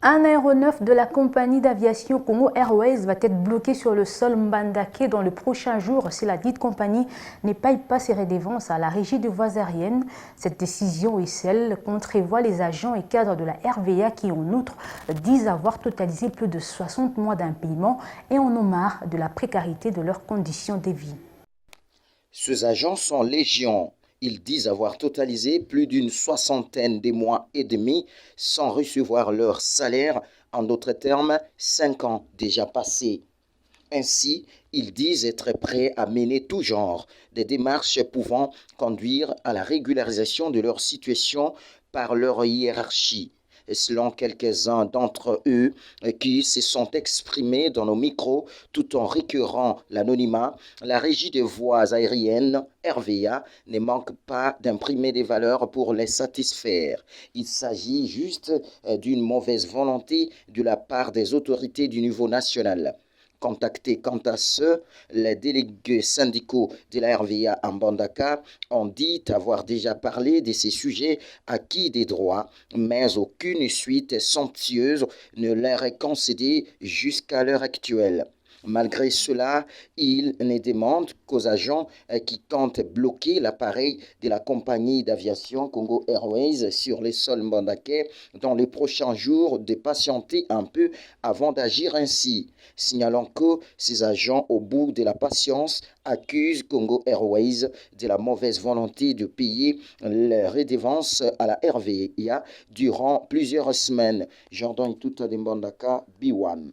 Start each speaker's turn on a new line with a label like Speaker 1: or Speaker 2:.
Speaker 1: Un aéronef de la compagnie d'aviation Congo Airways va être bloqué sur le sol Mbandaka dans le prochain jour si la dite compagnie ne paye pas ses redevances à la régie de voies aériennes. Cette décision est celle qu'entrevoient les agents et cadres de la RVA qui en outre disent avoir totalisé plus de 60 mois d'impayement et en ont marre de la précarité de leurs conditions de vie.
Speaker 2: Ces agents sont légion. Ils disent avoir totalisé plus d'une soixantaine de mois et demi sans recevoir leur salaire, en d'autres termes, 5 ans déjà passés. Ainsi, ils disent être prêts à mener tout genre de démarches pouvant conduire à la régularisation de leur situation par leur hiérarchie. Selon quelques-uns d'entre eux qui se sont exprimés dans nos micros tout en récurrent l'anonymat, la régie des voies aériennes, RVA, ne manque pas d'imprimer des valeurs pour les satisfaire. Il s'agit juste d'une mauvaise volonté de la part des autorités du niveau national. Contactés quant à ce, les délégués syndicaux de la RVA en Mbandaka ont dit avoir déjà parlé de ces sujets acquis des droits, mais aucune suite somptueuse ne leur est concédée jusqu'à l'heure actuelle. Malgré cela, il ne demande qu'aux agents qui tentent bloquer l'appareil de la compagnie d'aviation Congo Airways sur les sols mbandakais dans les prochains jours de patienter un peu avant d'agir ainsi. Signalons que ces agents, au bout de la patience, accusent Congo Airways de la mauvaise volonté de payer les redevances à la RVA durant plusieurs semaines. Jordan Tuta de Mbandaka, B1.